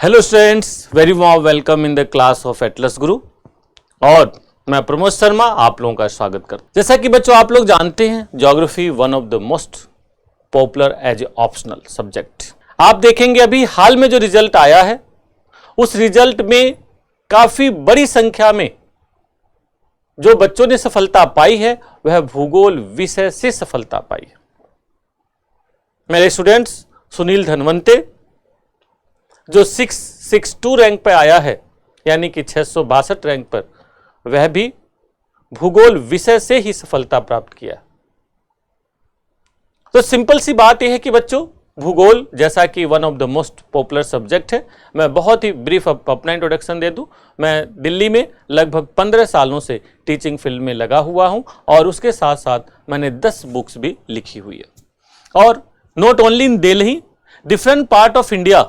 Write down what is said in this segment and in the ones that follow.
Hello students, very warm welcome in the class of Atlas गुरु। और मैं प्रमोद शर्मा आप लोगों का स्वागत करता हूं। जैसा कि बच्चों आप लोग जानते हैं, geography one of the most popular as a optional subject. आप देखेंगे अभी हाल में जो रिजल्ट आया है उस रिजल्ट में काफी बड़ी संख्या में जो बच्चों ने सफलता पाई है वह भूगोल विषय से सफलता पाई है। मेरे स्टूडेंट्स, सुनील धनवंते जो 662 रैंक पर आया है, यानी कि 662 रैंक पर, वह भी भूगोल विषय से ही सफलता प्राप्त किया। तो सिंपल सी बात यह है कि बच्चों, भूगोल जैसा कि one of the most popular subject है, मैं बहुत ही ब्रीफ अपना इंट्रोडक्शन दे दूं। मैं दिल्ली में लगभग 15 सालों से टीचिंग फील्ड में लगा हुआ हूं और उसके साथ साथ मैंने 10 बुक्स भी लिखी हुई है। और not only in Delhi, different part of India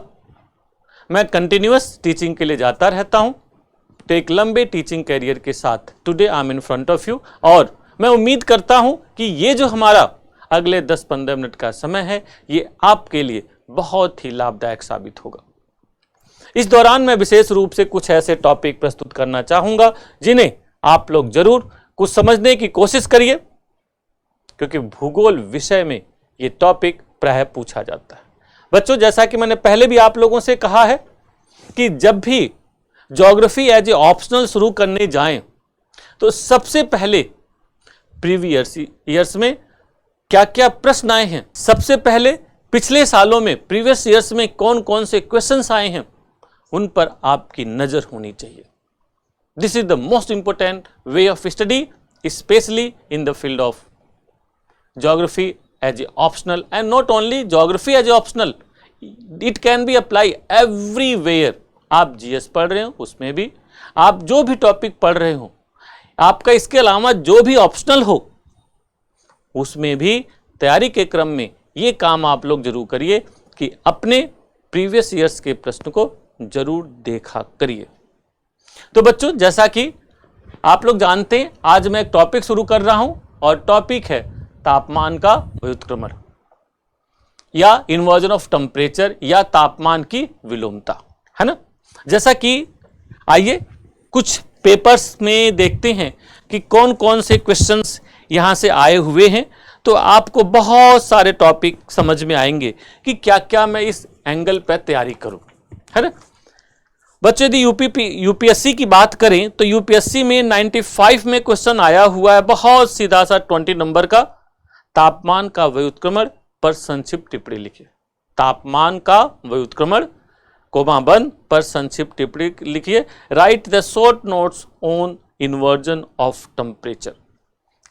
मैं कंटिन्यूअस टीचिंग के लिए जाता रहता हूं। तो एक लंबे टीचिंग कैरियर के साथ today I am in front of you, और मैं उम्मीद करता हूं कि ये जो हमारा अगले 10-15 मिनट का समय है ये आपके लिए बहुत ही लाभदायक साबित होगा। इस दौरान मैं विशेष रूप से कुछ ऐसे टॉपिक प्रस्तुत करना चाहूंगा जिन्हें आप लोग जरूर कुछ समझने की कोशिश करिए, क्योंकि भूगोल विषय में ये टॉपिक प्रायः पूछा जाता है। बच्चों, जैसा कि मैंने पहले भी आप लोगों से कहा है कि जब भी ज्योग्राफी एज ए ऑप्शनल शुरू करने जाएं तो सबसे पहले प्रीवियस ईयर्स में क्या क्या प्रश्न आए हैं, सबसे पहले पिछले सालों में प्रीवियस ईयर्स में कौन कौन से क्वेश्चंस आए हैं, उन पर आपकी नजर होनी चाहिए। This is the most important way of study, specially in the field of geography as a optional, and not only geography as a optional, it can be apply everywhere। आप जीएस पढ़ रहे हो उसमें भी, आप जो भी टॉपिक पढ़ रहे हो, आपका इसके अलावा जो भी ऑप्शनल हो उसमें भी तैयारी के क्रम में ये काम आप लोग जरूर करिए कि अपने प्रीवियस ईयर्स के प्रश्न को जरूर देखा करिए। तो बच्चों, जैसा कि आप लोग जानते हैं, आज मैं एक टॉपिक शुरू कर रहा हूं और टॉपिक है तापमान का व्युत्क्रमण या इन्वर्जन ऑफ टेम्परेचर, या तापमान की विलोमता, है ना। जैसा कि आइए कुछ पेपर्स में देखते हैं कि कौन कौन से क्वेश्चंस यहां से आए हुए हैं, तो आपको बहुत सारे टॉपिक समझ में आएंगे कि क्या क्या मैं इस एंगल पर तैयारी करूं, है ना। बच्चों, यदि यूपीएससी की बात करें तो यूपीएससी में 95 में क्वेश्चन आया हुआ है, बहुत सीधा सा 20 नंबर का, तापमान का व्युत्क्रमण पर संक्षिप्त टिप्पणी लिखिए। तापमान का व्युत्क्रमण कोमा बंद पर संक्षिप्त टिप्पणी लिखिए। Right the short notes on inversion of temperature,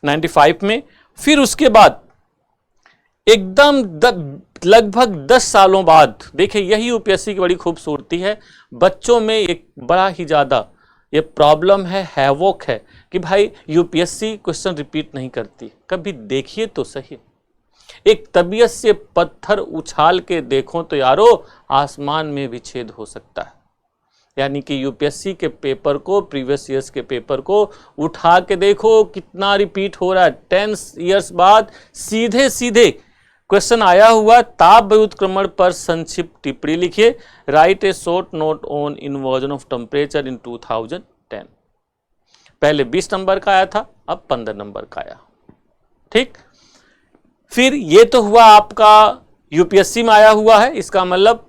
95 में। फिर उसके बाद एकदम लगभग 10 सालों बाद, देखिए यही यूपीएससी की बड़ी खूबसूरती है, बच्चों में एक बड़ा ही ज्यादा ये प्रॉब्लम है, हैवोक है कि भाई यूपीएससी क्वेश्चन रिपीट नहीं करती। कभी देखिए तो सही, एक तबीयत से पत्थर उछाल के देखो तो यारो आसमान में भी छेद हो सकता है। यानी कि यूपीएससी के पेपर को, प्रीवियस ईयर्स के पेपर को उठा के देखो कितना रिपीट हो रहा है। 10 ईयर्स बाद सीधे सीधे क्वेश्चन आया हुआ, ताप व्युत्क्रमण पर संक्षिप्त टिप्पणी लिखिए। Right A short note on inversion of temperature in 2010। पहले 20 नंबर का आया था, अब 15 नंबर का आया, ठीक। फिर ये तो हुआ आपका यूपीएससी में आया हुआ है, इसका मतलब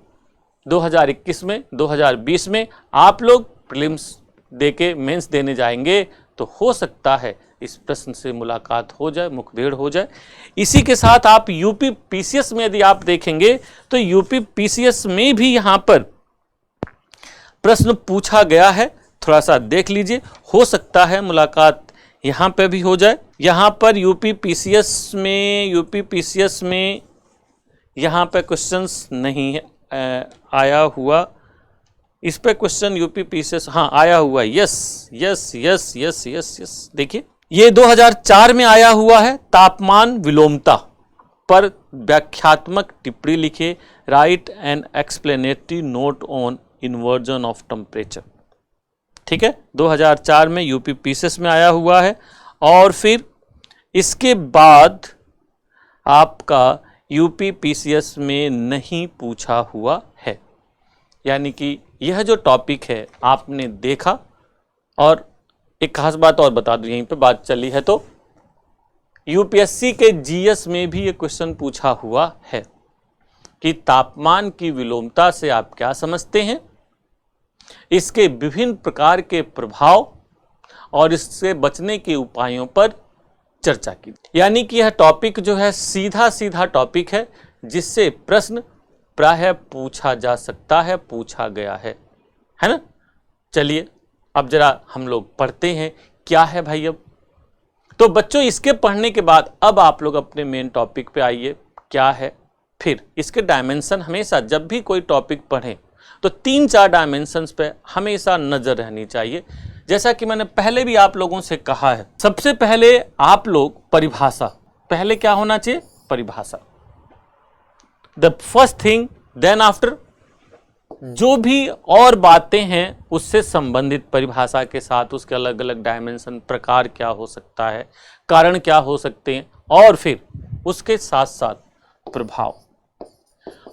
2021 में, 2020 में आप लोग प्रीलिम्स देके मेंस देने जाएंगे तो हो सकता है इस प्रश्न से मुलाकात हो जाए, मुखभेड़ हो जाए। इसी के साथ आप यूपी पीसीएस में यदि आप देखेंगे तो यूपी पीसीएस में भी यहां पर प्रश्न पूछा गया है, थोड़ा सा देख लीजिए, हो सकता है मुलाकात यहां पे भी हो जाए। यहां पर यूपी पीसीएस में यहां पे क्वेश्चंस नहीं है आया हुआ, इस पे क्वेश्चन यूपी पीसीएस हाँ आया हुआ है। Yes yes yes yes yes yes, देखिए ये 2004 में आया हुआ है, तापमान विलोमता पर व्याख्यात्मक टिप्पणी लिखिए। Write an explanatory note on inversion of temperature, ठीक है, 2004 में यूपी पीसीएस में आया हुआ है। और फिर इसके बाद आपका यूपी पीसीएस में नहीं पूछा हुआ है। यानी कि यह जो टॉपिक है आपने देखा। और एक खास बात और बता दूं, यहीं पे बात चली है तो यूपीएससी के जीएस में भी ये क्वेश्चन पूछा हुआ है कि तापमान की विलोमता से आप क्या समझते हैं, इसके विभिन्न प्रकार के प्रभाव और इससे बचने के उपायों पर चर्चा की। यानी कि यह टॉपिक जो है सीधा सीधा टॉपिक है जिससे प्रश्न प्रायः पूछा जा सकता है, पूछा गया है ना। चलिए अब जरा हम लोग पढ़ते हैं क्या है भाई। अब तो बच्चों इसके पढ़ने के बाद अब आप लोग अपने मेन टॉपिक पे आइए, क्या है फिर इसके डायमेंशन। हमेशा जब भी कोई टॉपिक पढ़ें तो 3-4 डायमेंशंस पे हमेशा नजर रहनी चाहिए। जैसा कि मैंने पहले भी आप लोगों से कहा है, सबसे पहले आप लोग परिभाषा, पहले क्या होना चाहिए, परिभाषा। The first thing, then after जो भी और बातें हैं उससे संबंधित परिभाषा के साथ उसके अलग अलग डायमेंशन, प्रकार क्या हो सकता है, कारण क्या हो सकते हैं, और फिर उसके साथ साथ प्रभाव।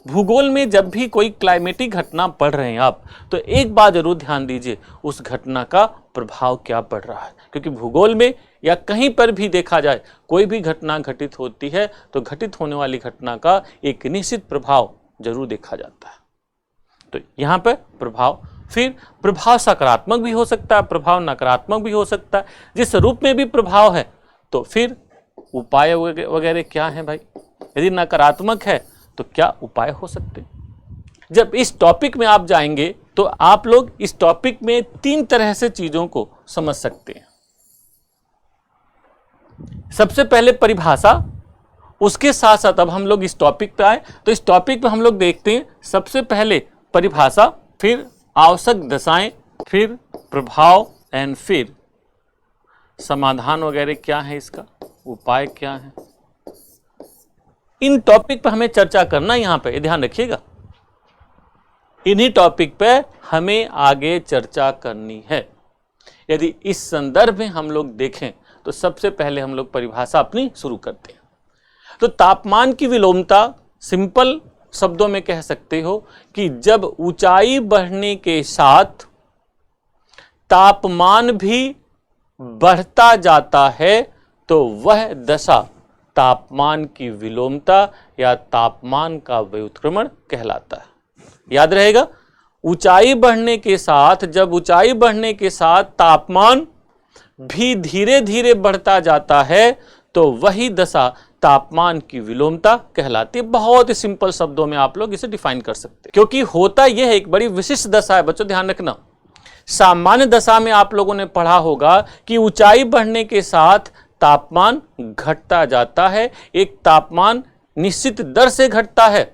भूगोल में जब भी कोई क्लाइमेटिक घटना पढ़ रहे हैं आप, तो एक बात जरूर ध्यान दीजिए, उस घटना का प्रभाव क्या पड़ रहा है। क्योंकि भूगोल में या कहीं पर भी देखा जाए, कोई भी घटना घटित होती है तो घटित होने वाली घटना का एक निश्चित प्रभाव जरूर देखा जाता है। तो यहाँ पर प्रभाव, फिर प्रभाव सकारात्मक भी हो सकता है, प्रभाव नकारात्मक भी हो सकता है। जिस रूप में भी प्रभाव है तो फिर उपाय वगैरह क्या है भाई। यदि नकारात्मक है तो क्या उपाय हो सकते हैं। जब इस टॉपिक में आप जाएंगे तो आप लोग इस टॉपिक में 3 तरह से चीजों को समझ सकते हैं। सबसे पहले परिभाषा, उसके साथ साथ अब हम लोग इस टॉपिक पे आए तो इस टॉपिक पे हम लोग देखते हैं सबसे पहले परिभाषा, फिर आवश्यक दशाएं, फिर प्रभाव एंड फिर समाधान वगैरह क्या है, इसका उपाय क्या है। इन टॉपिक पे हमें चर्चा करना, यहां पे ध्यान रखिएगा, इन्हीं टॉपिक पे हमें आगे चर्चा करनी है। यदि इस संदर्भ में हम लोग देखें तो सबसे पहले हम लोग परिभाषा अपनी शुरू करते हैं। तो तापमान की विलोमता सिंपल शब्दों में कह सकते हो कि जब ऊंचाई बढ़ने के साथ तापमान भी बढ़ता जाता है तो वह दशा तापमान की विलोमता या तापमान का व्युत्क्रमण कहलाता है। याद रहेगा, ऊंचाई बढ़ने के साथ, जब ऊंचाई बढ़ने के साथ तापमान भी धीरे धीरे बढ़ता जाता है तो वही दशा तापमान की विलोमता कहलाती है। बहुत ही सिंपल शब्दों में आप लोग इसे डिफाइन कर सकते हैं, क्योंकि होता यह है, एक बड़ी विशिष्ट दशा है बच्चों, ध्यान रखना। सामान्य दशा में आप लोगों ने पढ़ा होगा कि ऊंचाई बढ़ने के साथ तापमान घटता जाता है, एक तापमान निश्चित दर से घटता है।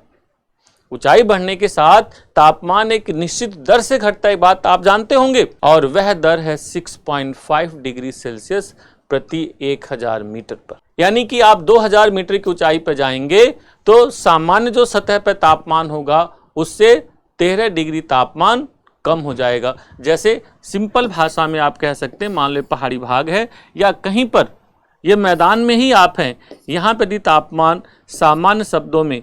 ऊंचाई बढ़ने के साथ तापमान एक निश्चित दर से घटता है, बात आप जानते होंगे, और वह दर है 6.5 डिग्री सेल्सियस प्रति 1000 मीटर पर। यानी कि आप 2000 मीटर की ऊंचाई पर जाएंगे तो सामान्य जो सतह पर तापमान होगा उससे 13 डिग्री तापमान कम हो जाएगा। जैसे सिंपल भाषा में आप कह सकते हैं, मान लो पहाड़ी भाग है या कहीं पर ये मैदान में ही आप हैं, यहाँ पर यदि तापमान सामान्य शब्दों में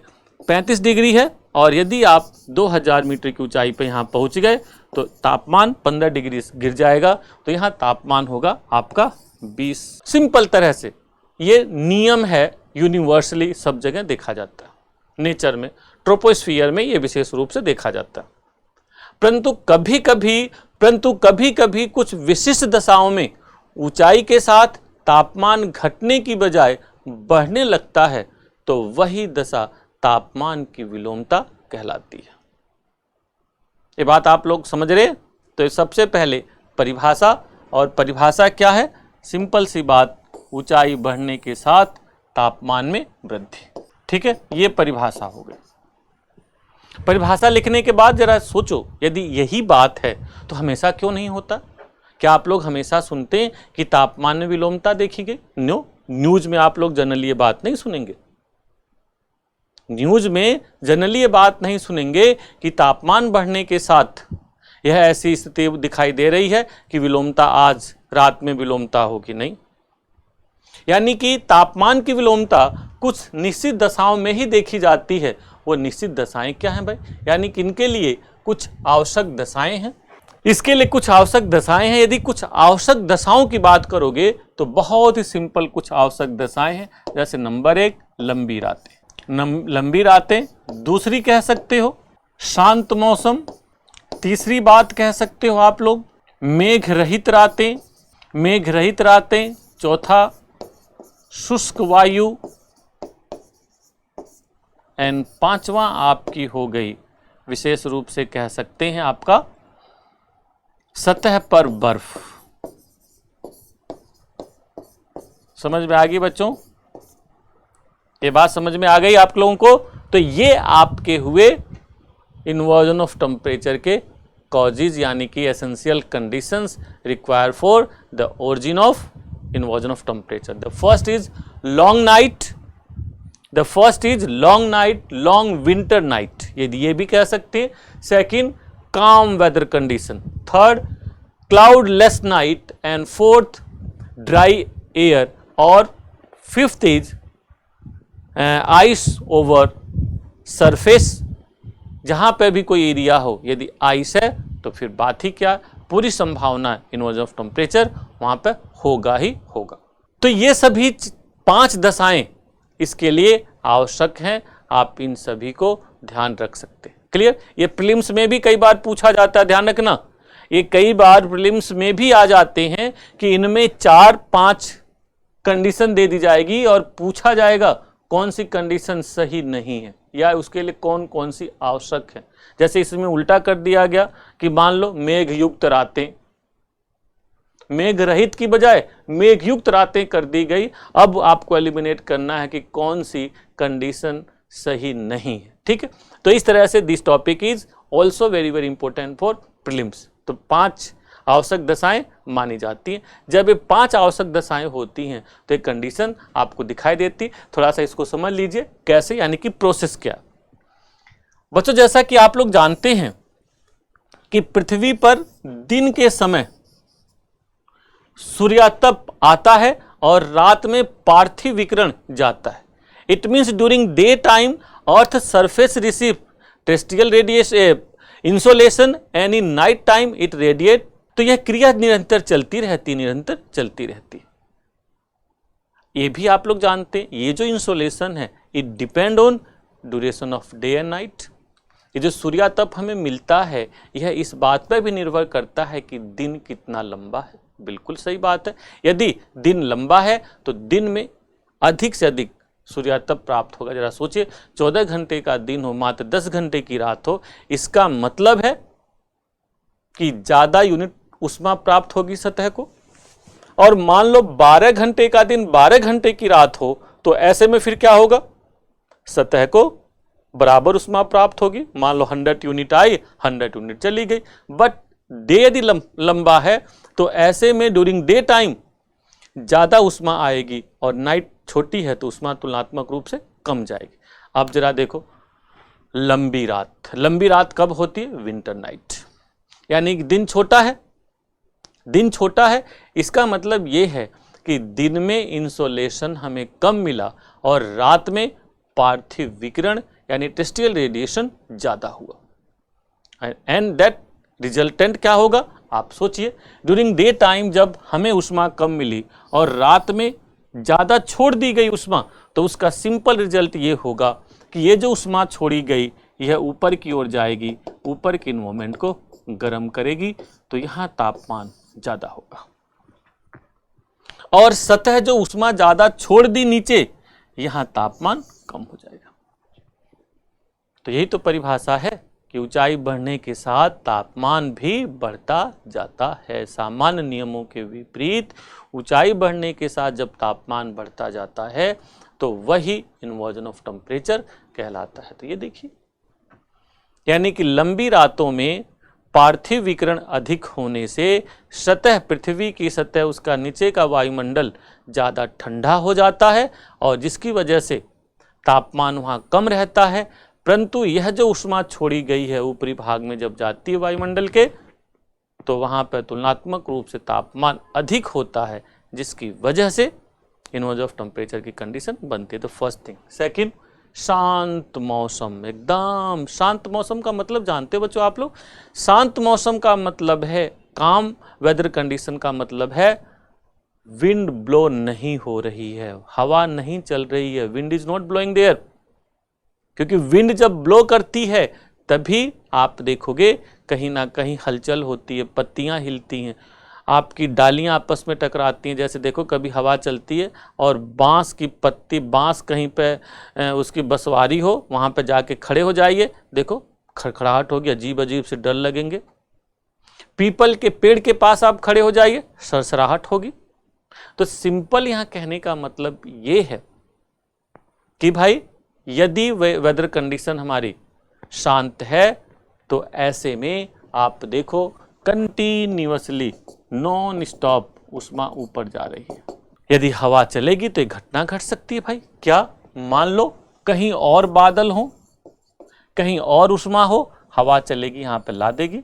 35 डिग्री है और यदि आप 2000 मीटर की ऊंचाई पर यहाँ पहुँच गए तो तापमान 15 डिग्री गिर जाएगा, तो यहाँ तापमान होगा आपका 20। सिंपल तरह से ये नियम है, यूनिवर्सली सब जगह देखा जाता है। नेचर में, ट्रोपोस्फियर में ये विशेष रूप से देखा जाता है। परंतु कभी कभी कुछ विशिष्ट दशाओं में ऊंचाई के साथ तापमान घटने की बजाय बढ़ने लगता है तो वही दशा तापमान की विलोमता कहलाती है। ये बात आप लोग समझ रहे? तो सबसे पहले परिभाषा, और परिभाषा क्या है? सिंपल सी बात, ऊंचाई बढ़ने के साथ तापमान में वृद्धि। ठीक है, ये परिभाषा हो गई। परिभाषा लिखने के बाद जरा सोचो, यदि यही बात है तो हमेशा क्यों नहीं होता? क्या आप लोग हमेशा सुनते हैं कि तापमान में विलोमता देखी गई? नो, न्यूज में आप लोग जनरली ये बात नहीं सुनेंगे। न्यूज में जनरली ये बात नहीं सुनेंगे कि तापमान बढ़ने के साथ यह ऐसी स्थिति दिखाई दे रही है कि विलोमता आज रात में विलोमता होगी, नहीं। यानी कि तापमान की विलोमता कुछ निश्चित दशाओं में ही देखी जाती है। वो निश्चित दशाएं क्या हैं भाई? यानी कि इनके लिए कुछ आवश्यक दशाएं हैं। इसके लिए कुछ आवश्यक दशाएं हैं। यदि कुछ आवश्यक दशाओं की बात करोगे तो बहुत ही सिंपल कुछ आवश्यक दशाएं हैं। जैसे नंबर 1 लंबी रातें, लंबी रातें। दूसरी कह सकते हो शांत मौसम। तीसरी बात कह सकते हो आप लोग मेघ रहित रातें, मेघ रहित रातें। चौथा शुष्क वायु। एंड पांचवा आपकी हो गई विशेष रूप से कह सकते हैं आपका सतह पर बर्फ। समझ में आ गई बच्चों? ये बात समझ में आ गई आप लोगों को? तो ये आपके हुए इन्वर्जन ऑफ टेम्परेचर के कॉजेज यानी कि essential conditions require for the origin of inversion of temperature. The first is long night, the first is long night, long winter night, ये भी कह सकते हैं। Second calm weather condition, third cloudless night, and fourth dry air, और fifth is ice over surface। जहां पे भी कोई एरिया हो यदि आइस है तो फिर बात ही क्या, पूरी संभावना इन्वर्जन ऑफ टेम्परेचर वहां पे होगा ही होगा। तो ये सभी 5 दशाएं इसके लिए आवश्यक हैं। आप इन सभी को ध्यान रख सकते हैं। क्लियर? ये प्रीलिम्स में भी कई बार पूछा जाता है, ध्यान रखना। ये कई बार प्रीलिम्स में भी आ जाते हैं कि इनमें 4-5 कंडीशन दे दी जाएगी और पूछा जाएगा कौन सी कंडीशन सही नहीं है या उसके लिए कौन कौन सी आवश्यक है। जैसे इसमें उल्टा कर दिया गया कि मान लो मेघ युक्त रातें, मेघ रहित की बजाय मेघ युक्त रातें कर दी गई। अब आपको एलिमिनेट करना है कि कौन सी कंडीशन सही नहीं है। ठीक है, तो इस तरह से this topic is also very very important for prelims. तो 5 आवश्यक दशाएं मानी जाती हैं। जब ये 5 आवश्यक दशाएं होती हैं तो एक कंडीशन आपको दिखाई देती। थोड़ा सा इसको समझ लीजिए कैसे, यानी कि प्रोसेस क्या। बच्चों जैसा कि आप लोग जानते हैं कि पृथ्वी पर दिन के समय सूर्यातप आता है और रात में पार्थिव विकिरण जाता है। It means during day time earth surface receive terrestrial radiation insolation and in night time it radiate. तो यह क्रिया निरंतर चलती रहती, निरंतर चलती रहती। ये भी आप लोग जानते हैं ये जो इंसोलेशन है it depend on duration of day and night. ये जो सूर्यातप हमें मिलता है यह इस बात पर भी निर्भर करता है कि दिन कितना लंबा है। बिल्कुल सही बात है। यदि दिन लंबा है तो दिन में अधिक से अधिक सूर्यातप प्राप्त होगा। जरा सोचिए 14 घंटे का दिन हो, मात्र 10 घंटे की रात हो, इसका मतलब है कि ज्यादा यूनिट उष्मा प्राप्त होगी सतह को। और मान लो 12 घंटे का दिन 12 घंटे की रात हो तो ऐसे में फिर क्या होगा, सतह को बराबर उष्मा प्राप्त होगी। मान लो 100 यूनिट आई, 100 यूनिट चली गई। बट डे यदि लंबा है तो ऐसे में ड्यूरिंग डे टाइम ज्यादा उष्मा आएगी और नाइट छोटी है तो उष्मा तुलनात्मक रूप से कम जाएगी। अब जरा देखो लंबी रात, लंबी रात कब होती है? विंटर नाइट, यानी कि दिन छोटा है। दिन छोटा है इसका मतलब ये है कि दिन में इंसोलेशन हमें कम मिला और रात में पार्थिव विकिरण यानी टेरेस्ट्रियल रेडिएशन ज्यादा हुआ। एंड दैट रिजल्टेंट क्या होगा आप सोचिए, ड्यूरिंग डे टाइम जब हमें उष्मा कम मिली और रात में ज्यादा छोड़ दी गई उष्मा, तो उसका सिंपल रिजल्ट ये होगा कि ये जो उष्मा छोड़ी गई यह ऊपर की ओर जाएगी, ऊपर के एनवायरनमेंट को गर्म करेगी, तो यहाँ तापमान ज्यादा होगा। और सतह जो उष्मा ज्यादा छोड़ दी नीचे, यहाँ तापमान कम हो जाएगा। तो यही तो परिभाषा है कि ऊंचाई बढ़ने के साथ तापमान भी बढ़ता जाता है। सामान्य नियमों के विपरीत ऊंचाई बढ़ने के साथ जब तापमान बढ़ता जाता है तो वही इन्वर्जन ऑफ टेम्परेचर कहलाता है। तो ये देखिए, यानी कि लंबी रातों में पार्थिव विकिरण अधिक होने से सतह, पृथ्वी की सतह, उसका नीचे का वायुमंडल ज़्यादा ठंडा हो जाता है और जिसकी वजह से तापमान वहाँ कम रहता है। परंतु यह जो उष्मा छोड़ी गई है ऊपरी भाग में जब जाती है वायुमंडल के, तो वहाँ पर तुलनात्मक रूप से तापमान अधिक होता है, जिसकी वजह से इन्वर्जन ऑफ टेम्परेचर की कंडीशन बनती है। तो फर्स्ट थिंग। सेकंड, शांत मौसम, एकदम शांत मौसम का मतलब जानते हो बच्चों आप लोग? शांत मौसम का मतलब है, काम वेदर कंडीशन का मतलब है विंड ब्लो नहीं हो रही है, हवा नहीं चल रही है, wind is not blowing there. क्योंकि विंड जब ब्लो करती है तभी आप देखोगे कहीं ना कहीं हलचल होती है, पत्तियां हिलती हैं, आपकी डालियां आपस में टकराती हैं। जैसे देखो कभी हवा चलती है और बांस की पत्ती, बांस कहीं पे उसकी बसवारी हो, वहां पे जाके खड़े हो जाइए, देखो खड़खड़ाहट होगी, अजीब अजीब से डर लगेंगे। पीपल के पेड़ के पास आप खड़े हो जाइए, सरसराहट होगी। तो सिंपल यहां कहने का मतलब ये है कि भाई यदि वेदर कंडीशन हमारी शांत है तो ऐसे में आप देखो कंटिन्यूअसली नॉन स्टॉप ऊष्मा ऊपर जा रही है। यदि हवा चलेगी तो एक घटना घट सकती है भाई। क्या? मान लो कहीं और बादल हो, कहीं और ऊष्मा हो, हवा चलेगी यहां पे ला देगी,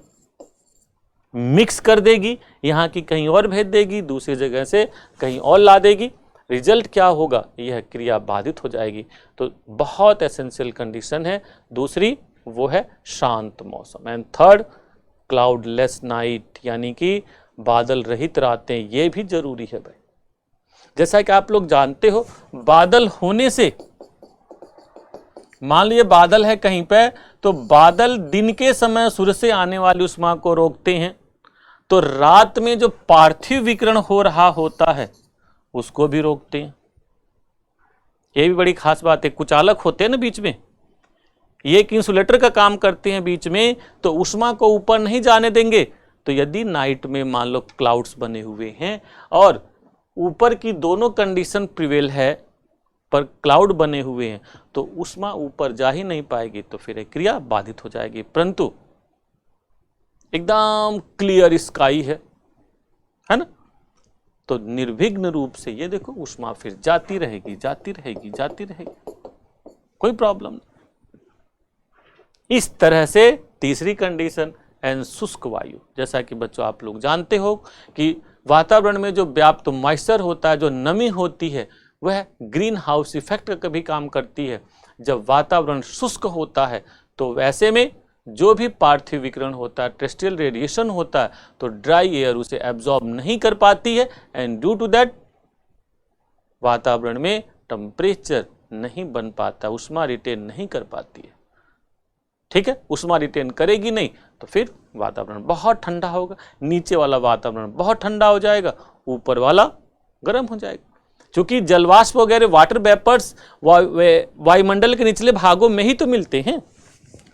मिक्स कर देगी, यहां की कहीं और भेज देगी, दूसरी जगह से कहीं और ला देगी। रिजल्ट क्या होगा? यह क्रिया बाधित हो जाएगी। तो बहुत एसेंशियल कंडीशन है दूसरी, वो है शांत मौसम। एंड थर्ड, क्लाउडलेस नाइट, यानी कि बादल रहित रातें, ये भी जरूरी है भाई। जैसा कि आप लोग जानते हो, बादल होने से, मान लीजिए बादल है कहीं पे, तो बादल दिन के समय सूर्य से आने वाली ऊष्मा को रोकते हैं, तो रात में जो पार्थिव विकिरण हो रहा होता है उसको भी रोकते हैं। ये भी बड़ी खास बात है। कुचालक होते हैं ना बीच में, ये एक इंसुलेटर का काम करते हैं बीच में, तो ऊष्मा को ऊपर नहीं जाने देंगे। तो यदि नाइट में मान लो क्लाउड्स बने हुए हैं और ऊपर की दोनों कंडीशन प्रिवेल है पर क्लाउड बने हुए हैं, तो ऊष्मा ऊपर जा ही नहीं पाएगी, तो फिर एक क्रिया बाधित हो जाएगी। परंतु एकदम क्लियर स्काई है ना, तो निर्विघ्न रूप से ये देखो ऊष्मा फिर जाती रहेगी, जाती रहेगी, जाती रहेगी, कोई प्रॉब्लम नहीं। इस तरह से तीसरी कंडीशन एंड शुष्क वायु, जैसा कि बच्चों आप लोग जानते हो कि वातावरण में जो व्याप्त मॉइस्चर होता है, जो नमी होती है, वह ग्रीन हाउस इफेक्ट का कभी काम करती है। जब वातावरण शुष्क होता है तो वैसे में जो भी पार्थिव विकिरण होता है, टेरेस्ट्रियल रेडिएशन होता है, तो ड्राई एयर उसे एब्जॉर्ब नहीं कर पाती है एंड ड्यू टू दैट वातावरण में टेम्परेचर नहीं बन पाता, ऊष्मा रिटेन नहीं कर पाती है। ठीक है, ऊष्मा रिटेन करेगी नहीं तो फिर वातावरण बहुत ठंडा होगा, नीचे वाला वातावरण बहुत ठंडा हो जाएगा, ऊपर वाला गर्म हो जाएगा। क्योंकि जलवाष्प वगैरह वाटर वेपर्स वायुमंडल के निचले भागों में ही तो मिलते हैं।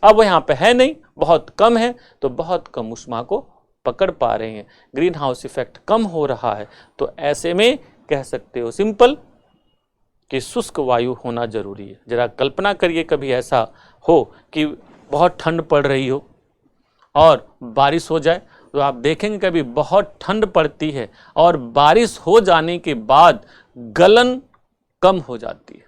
अब यहाँ पे है नहीं, बहुत कम है, तो बहुत कम ऊष्मा को पकड़ पा रहे हैं, ग्रीन हाउस इफेक्ट कम हो रहा है। तो ऐसे में कह सकते हो सिंपल कि शुष्क वायु होना जरूरी है। जरा कल्पना करिए कभी ऐसा हो कि बहुत ठंड पड़ रही हो और बारिश हो जाए, तो आप देखेंगे कभी बहुत ठंड पड़ती है और बारिश हो जाने के बाद गलन कम हो जाती है।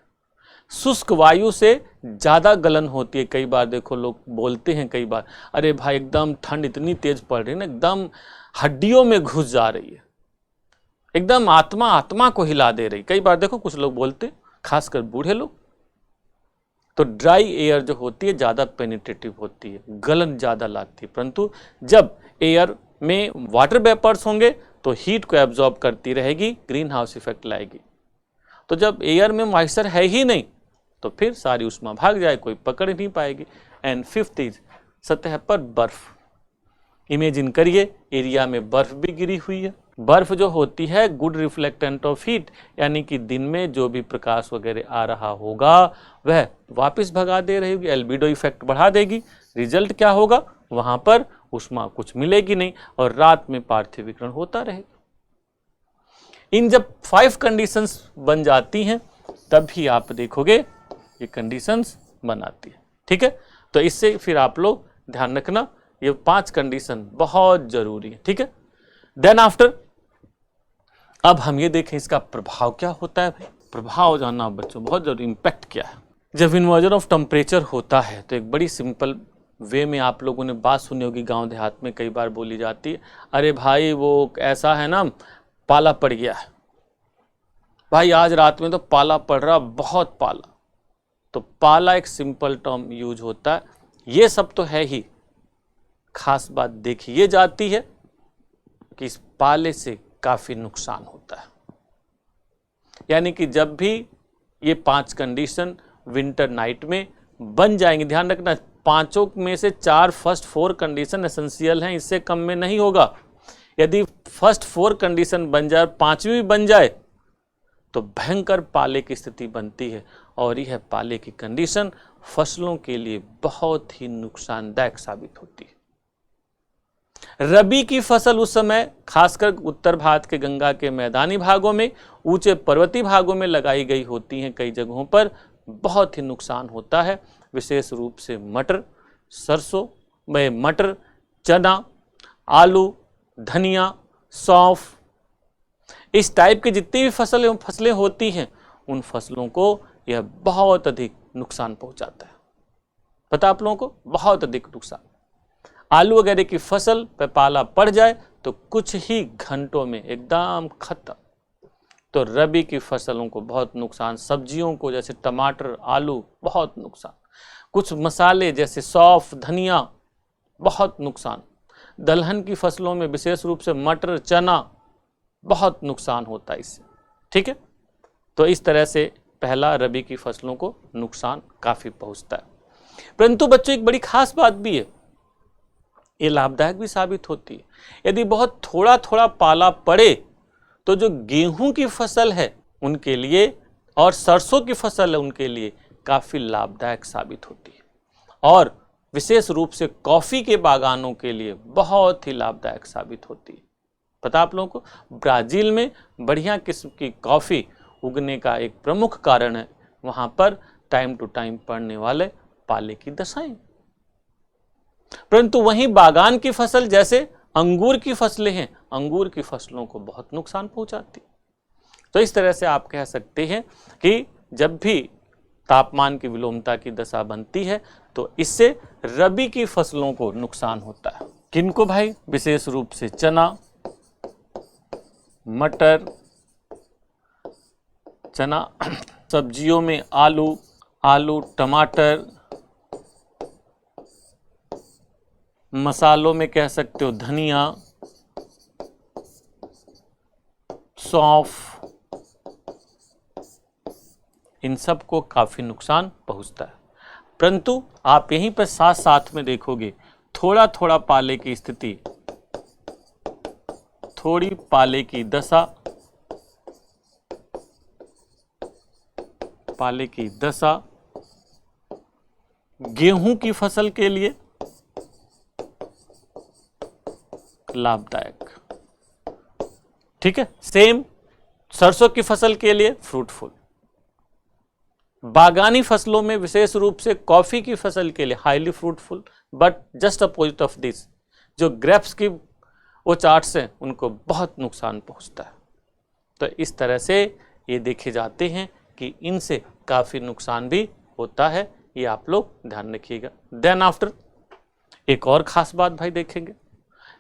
शुष्क वायु से ज़्यादा गलन होती है। कई बार देखो लोग बोलते हैं, कई बार, अरे भाई एकदम ठंड इतनी तेज पड़ रही है ना, एकदम हड्डियों में घुस जा रही है, एकदम आत्मा को हिला दे रही। कई बार देखो कुछ लोग बोलते, खासकर बूढ़े लोग। तो ड्राई एयर जो होती है ज़्यादा पेनिट्रेटिव होती है, गलन ज़्यादा लाती है। परंतु जब एयर में वाटर वेपर्स होंगे तो हीट को एब्जॉर्ब करती रहेगी, ग्रीन हाउस इफेक्ट लाएगी। तो जब एयर में मॉइस्चर है ही नहीं तो फिर सारी ऊष्मा भाग जाए, कोई पकड़ नहीं पाएगी। एंड फिफ्थ इज सतह पर बर्फ। इमेजिन करिए एरिया में बर्फ भी गिरी हुई है। बर्फ जो होती है गुड रिफ्लेक्टेंट ऑफ हीट, यानी कि दिन में जो भी प्रकाश वगैरह आ रहा होगा वह वापस भगा दे रही होगी, एल्बिडो इफेक्ट बढ़ा देगी। रिजल्ट क्या होगा? वहां पर ऊष्मा कुछ मिलेगी नहीं और रात में पार्थिव विकिरण होता रहेगा। इन जब 5 कंडीशंस बन जाती हैं तब भी आप देखोगे ये कंडीशंस बनाती है। ठीक है, तो इससे फिर आप लोग ध्यान रखना, ये 5 कंडीशन बहुत जरूरी है। ठीक है, देन आफ्टर अब हम ये देखें इसका प्रभाव क्या होता है। भाई प्रभाव जानना बच्चों बहुत जरूरी, इंपैक्ट क्या है। जब इन्वर्जन ऑफ टेम्परेचर होता है तो एक बड़ी सिंपल वे में आप लोगों ने बात सुनी होगी, गांव देहात में कई बार बोली जाती है, अरे भाई वो ऐसा है ना, पाला पड़ गया है भाई, आज रात में तो पाला पड़ रहा, बहुत पाला। तो पाला एक सिंपल टर्म यूज होता है। ये सब तो है ही, खास बात देखी ये जाती है कि इस पाले से काफी नुकसान होता है। यानी कि जब भी ये 5 कंडीशन विंटर नाइट में बन जाएंगे, ध्यान रखना 5 में से 4 फर्स्ट 4 कंडीशन एसेंशियल हैं, इससे कम में नहीं होगा। यदि फर्स्ट 4 कंडीशन बन जाए और 5वीं भी बन जाए तो भयंकर पाले की स्थिति बनती है, और यह पाले की कंडीशन फसलों के लिए बहुत ही नुकसानदायक साबित होती है। रबी की फसल उस समय खासकर उत्तर भारत के गंगा के मैदानी भागों में, ऊंचे पर्वतीय भागों में लगाई गई होती हैं। कई जगहों पर बहुत ही नुकसान होता है, विशेष रूप से मटर, सरसों में मटर, चना, आलू, धनिया, सौंफ, इस टाइप की जितनी भी फसलें होती हैं उन फसलों को यह बहुत अधिक नुकसान पहुंचाता है। पता आप लोगों को, बहुत अधिक नुकसान। आलू वगैरह की फसल पे पाला पड़ जाए तो कुछ ही घंटों में एकदम खत्म। तो रबी की फसलों को बहुत नुकसान, सब्जियों को जैसे टमाटर, आलू बहुत नुकसान, कुछ मसाले जैसे सौंफ, धनिया बहुत नुकसान, दलहन की फसलों में विशेष रूप से मटर, चना बहुत नुकसान होता है इससे। ठीक है, तो इस तरह से पहला रबी की फसलों को नुकसान काफी पहुंचता है। परंतु बच्चों एक बड़ी खास बात भी है, ये लाभदायक भी साबित होती है। यदि बहुत थोड़ा थोड़ा पाला पड़े तो जो गेहूं की फसल है उनके लिए और सरसों की फसल है उनके लिए काफी लाभदायक साबित होती है, और विशेष रूप से कॉफी के बागानों के लिए बहुत ही लाभदायक साबित होती है। पता आप लोगों को, ब्राजील में बढ़िया किस्म की कॉफी उगने का एक प्रमुख कारण है वहां पर टाइम टू टाइम पड़ने वाले पाले की दशाएं। परंतु वहीं बागान की फसल जैसे अंगूर की फसलें हैं, अंगूर की फसलों को बहुत नुकसान पहुंचाती। तो इस तरह से आप कह सकते हैं कि जब भी तापमान की विलोमता की दशा बनती है तो इससे रबी की फसलों को नुकसान होता है। किनको भाई? विशेष रूप से चना, मटर, चना, सब्जियों में आलू, टमाटर, मसालों में कह सकते हो धनिया, सौंफ, इन सब को काफी नुकसान पहुंचता है। परंतु आप यहीं पर साथ साथ में देखोगे थोड़ा थोड़ा पाले की स्थिति, थोड़ी पाले की दशा, पाले की दशा गेहूं की फसल के लिए लाभदायक। ठीक है, सेम सरसों की फसल के लिए फ्रूटफुल, बागानी फसलों में विशेष रूप से कॉफी की फसल के लिए highly fruitful, but just opposite of this जो ग्रेप्स की वो चार्ट्स हैं उनको बहुत नुकसान पहुंचता है। तो इस तरह से ये देखे जाते हैं कि इनसे काफी नुकसान भी होता है, ये आप लोग ध्यान रखिएगा। देन आफ्टर एक और खास बात भाई देखेंगे,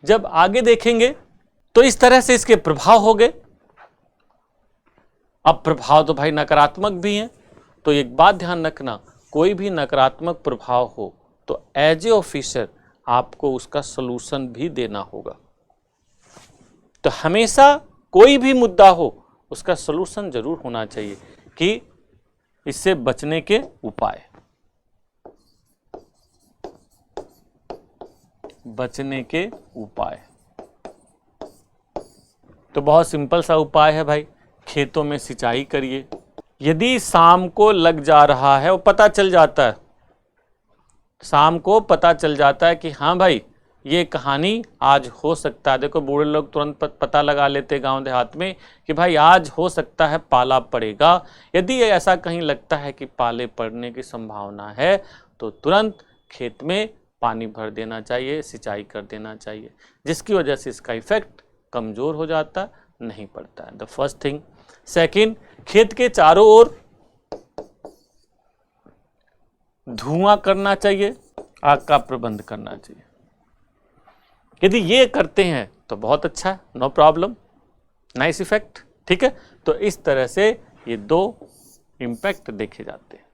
जब आगे देखेंगे तो इस तरह से इसके प्रभाव हो गए। अब प्रभाव तो भाई नकारात्मक भी हैं, तो एक बात ध्यान रखना, कोई भी नकारात्मक प्रभाव हो तो एज ए ऑफिसर आपको उसका सलूशन भी देना होगा। तो हमेशा कोई भी मुद्दा हो उसका सलूशन जरूर होना चाहिए कि इससे बचने के उपाय, बचने के उपाय। तो बहुत सिंपल सा उपाय है भाई, खेतों में सिंचाई करिए। यदि शाम को लग जा रहा है, वो पता चल जाता है, शाम को पता चल जाता है कि हाँ भाई ये कहानी आज हो सकता है। देखो बूढ़े लोग तुरंत पता लगा लेते गांव देहात में कि भाई आज हो सकता है पाला पड़ेगा। यदि ऐसा कहीं लगता है कि पाले पड़ने की संभावना है तो तुरंत खेत में पानी भर देना चाहिए, सिंचाई कर देना चाहिए, जिसकी वजह से इसका इफेक्ट कमज़ोर हो जाता, नहीं पड़ता है। The first thing. सेकंड, खेत के चारों ओर धुआं करना चाहिए, आग का प्रबंध करना चाहिए। यदि ये करते हैं तो बहुत अच्छा है, नो प्रॉब्लम, नाइस इफेक्ट। ठीक है, तो इस तरह से ये 2 इम्पैक्ट देखे जाते हैं।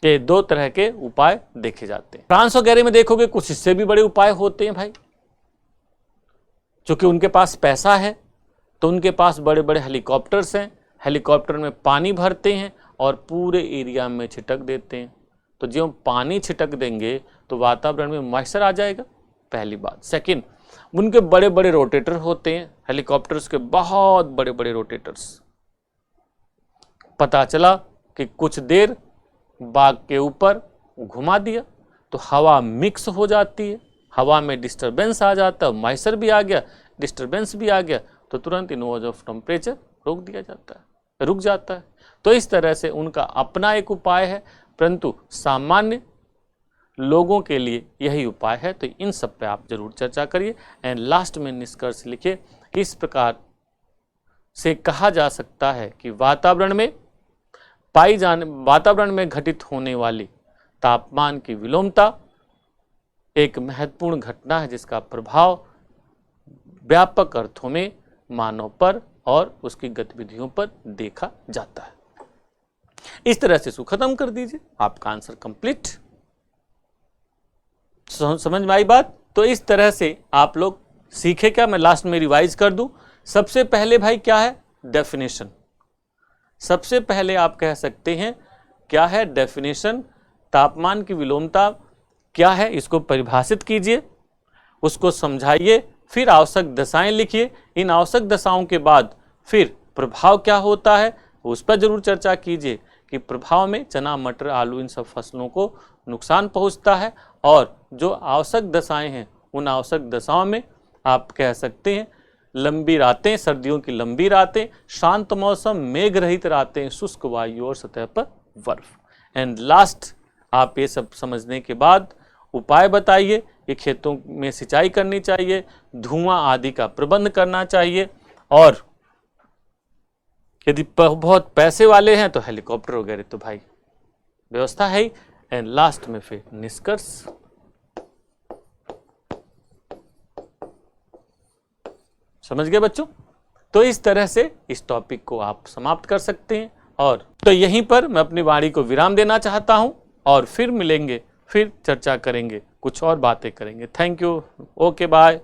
ये दो तरह के उपाय देखे जाते हैं। फ्रांस वगैरह में देखोगे कुछ इससे भी बड़े उपाय होते हैं भाई, क्योंकि उनके पास पैसा है तो उनके पास बड़े बड़े हेलीकॉप्टर्स हैं, हेलीकॉप्टर में पानी भरते हैं और पूरे एरिया में छिटक देते हैं। तो जो पानी छिटक देंगे तो वातावरण में मॉइस्चर आ जाएगा, पहली बात। सेकंड, उनके बड़े बड़े रोटेटर होते हैं, हेलीकॉप्टर्स के बहुत बड़े बड़े रोटेटर्स। पता चला कि कुछ देर बाग के ऊपर घुमा दिया तो हवा मिक्स हो जाती है, हवा में डिस्टरबेंस आ जाता है, मॉइस्चर भी आ गया, डिस्टरबेंस भी आ गया, तो तुरंत इनवर्स ऑफ टेम्परेचर रोक दिया जाता है, रुक जाता है। तो इस तरह से उनका अपना एक उपाय है, परंतु सामान्य लोगों के लिए यही उपाय है। तो इन सब पे आप जरूर चर्चा करिए एंड लास्ट में निष्कर्ष लिखिए। इस प्रकार से कहा जा सकता है कि वातावरण में घटित होने वाली तापमान की विलोमता एक महत्वपूर्ण घटना है जिसका प्रभाव व्यापक अर्थों में मानव पर और उसकी गतिविधियों पर देखा जाता है। इस तरह से इसको खत्म कर दीजिए, आपका आंसर कंप्लीट। समझ में आई बात? तो इस तरह से आप लोग सीखे क्या, मैं लास्ट में रिवाइज कर दूं। सबसे पहले भाई क्या है? डेफिनेशन। सबसे पहले आप कह सकते हैं क्या है डेफिनेशन, तापमान की विलोमता क्या है, इसको परिभाषित कीजिए, उसको समझाइए, फिर आवश्यक दशाएं लिखिए। इन आवश्यक दशाओं के बाद फिर प्रभाव क्या होता है उस पर जरूर चर्चा कीजिए कि प्रभाव में चना, मटर, आलू, इन सब फसलों को नुकसान पहुंचता है। और जो आवश्यक दशाएं हैं उन आवश्यक दशाओं में आप कह सकते हैं लंबी रातें, सर्दियों की लंबी रातें, शांत मौसम, मेघ रहित रातें, शुष्क वायु और सतह पर बर्फ। एंड लास्ट, आप ये सब समझने के बाद उपाय बताइए कि खेतों में सिंचाई करनी चाहिए, धुआं आदि का प्रबंध करना चाहिए, और यदि बहुत पैसे वाले हैं तो हेलीकॉप्टर वगैरह तो भाई व्यवस्था है ही। एंड लास्ट में फिर निष्कर्ष। समझ गए बच्चों? तो इस तरह से इस टॉपिक को आप समाप्त कर सकते हैं। और तो यहीं पर मैं अपनी वाणी को विराम देना चाहता हूं और फिर मिलेंगे, फिर चर्चा करेंगे, कुछ और बातें करेंगे। Thank you, okay, bye.